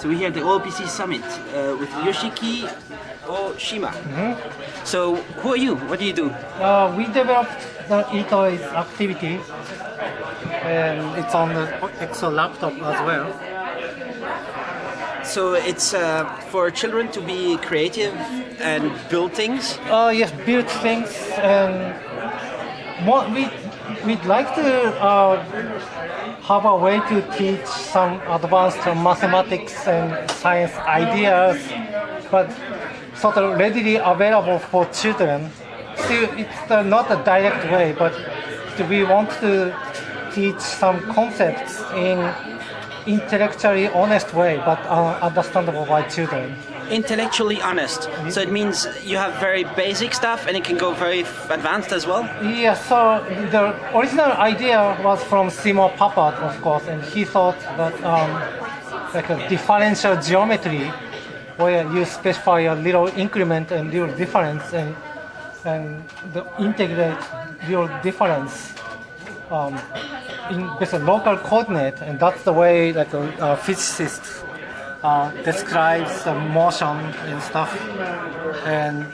So we're here at the OLPC Summit with Yoshiki Ohshima. So who are you? What do you do? We developed the eToys activity, and it's on the OLPC Laptop as well. So it's for children to be creative and build things? Yes, build things, and we'd like to have a way to teach some advanced mathematics and science ideas, but sort of readily available for children. Still, it's not a direct way, but we want to teach some concepts in intellectually honest way, but understandable by children. Intellectually honest. So it means you have very basic stuff and it can go very advanced as well? Yeah, so the original idea was from Seymour Papert, of course, and he thought that like a differential geometry where you specify a little increment and little difference and the integrate little difference in with a local coordinate, and that's the way like a physicist describes the motion and stuff. And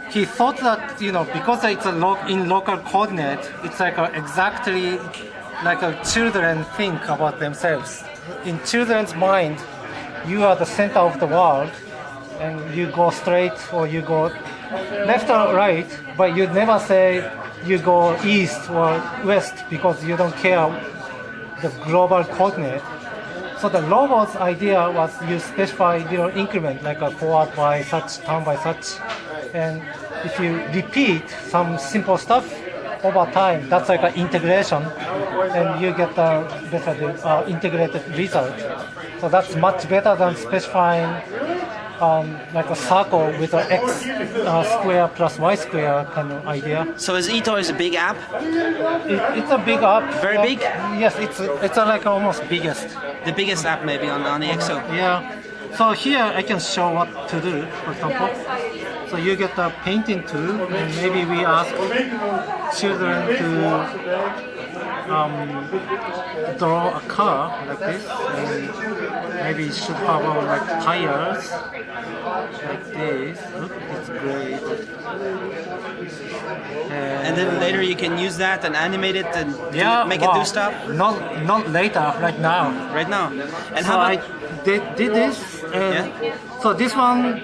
he thought that, you know, because it's in local coordinate, it's like exactly like children think about themselves. In children's mind, you are the center of the world, and you go straight or you go left or right, but you never say you go east or west because you don't care the global coordinate. So the robot's idea was you specify little increment like a forward by such, turn by such, and if you repeat some simple stuff over time, that's like an integration, and you get a better integrated result. So that's much better than specifying like a circle with an x square plus y square kind of idea. So is eToys a big app? It's a big app. Very big? Yes, it's like almost biggest. The biggest app maybe on the EXO? Yeah. So here I can show what to do, for example. So you get a painting tool, and maybe we ask children to draw a car like this, and maybe it should have like tires like this. Look, it's great. And then later you can use that and animate it and make it do stuff? Not later, right now. Right now. And so how I did this, and so this one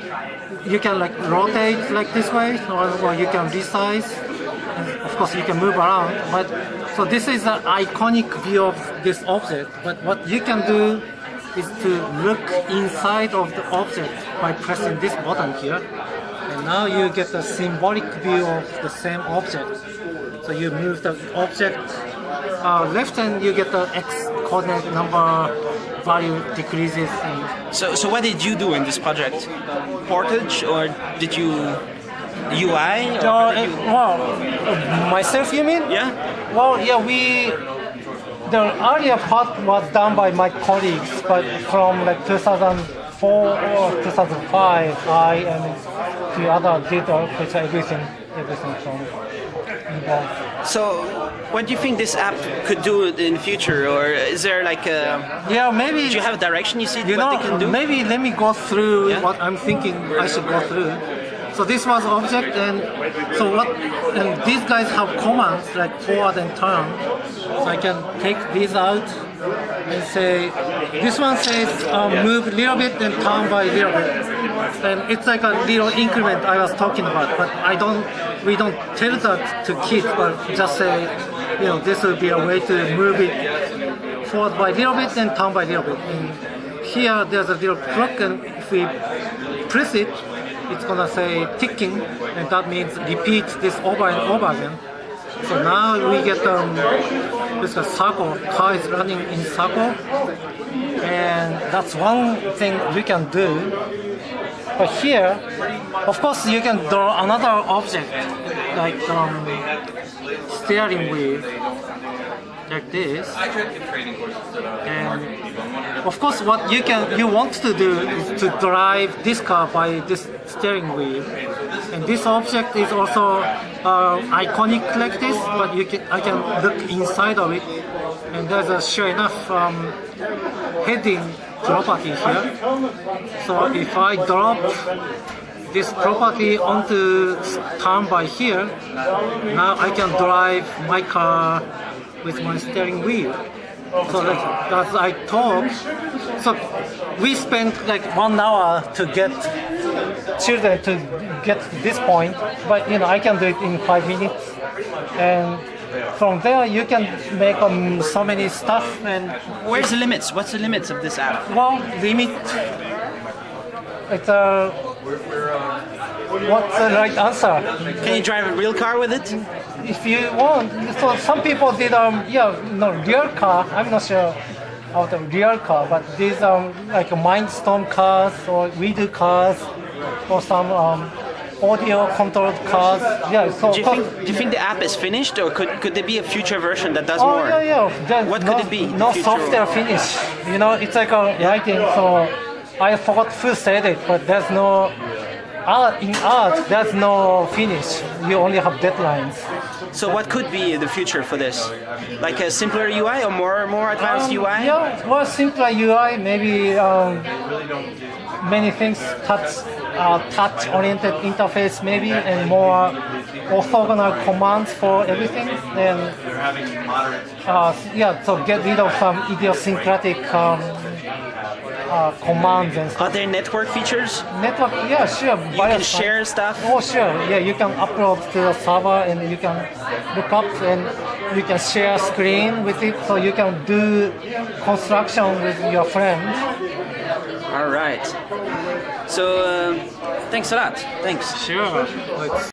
you can like rotate like this way, or you can resize. And of course you can move around, but so this is an iconic view of this object, but what you can do is to look inside of the object by pressing this button here, and now you get a symbolic view of the same object. So you move the object left and you get the x coordinate number value decreases. So what did you do in this project? Portage, or did you UI? Myself, you mean? Yeah. Well, yeah, the earlier part was done by my colleagues, but from like 2004 or 2005, I and a few others did everything from involved. So, what do you think this app could do in the future, or is there like a... maybe... Do you have a direction you see what they can do? Maybe let me go through what I'm thinking I should go through. So this was object, and so and these guys have commands like forward and turn. So I can take these out and say, this one says move a little bit and turn by a little bit. And it's like a little increment I was talking about, but we don't tell that to kids, but just say, you know, this will be a way to move it forward by a little bit and turn by a little bit. And here there's a little clock, and if we press it, it's gonna say ticking, and that means repeat this over and over again. So now we get this circle, car is running in circle, and that's one thing we can do. But here, of course, you can draw another object like steering wheel, like this. And of course, what you want to do is to drive this car by this steering wheel. And this object is also iconic like this, but I can look inside of it, and there's a sure enough heading property here. So if I drop this property onto standby here, now I can drive my car with my steering wheel. So that, as I talk, so we spent like 1 hour to get children to get to this point, but I can do it in 5 minutes, and from there you can make so many stuff. And Where's the limits? What's the limits of this app? well, limit. It's what's the right answer? Can you drive a real car with it? If you want, so some people did real car. I'm not sure of the real car, but these like Mindstorm cars or Redo cars or some audio controlled cars. Yeah. So Do you think the app is finished, or could there be a future version that does oh more? yeah. What could it be? No The future software finish. It's like a writing. So I forgot who said it, but there's no art. In art, there's no finish. You only have deadlines. So what could be the future for this? Like a simpler UI or more advanced UI? Yeah, well, simpler UI, maybe many things, touch-oriented interface maybe, and more orthogonal commands for everything. And so get rid of some idiosyncratic commands and stuff. Are there network features? Network, yeah, sure. You can share stuff? Oh, sure. Yeah, you can upload to the server and you can look up and you can share screen with it, so you can do construction with your friends. All right. So thanks a lot. Thanks. Sure.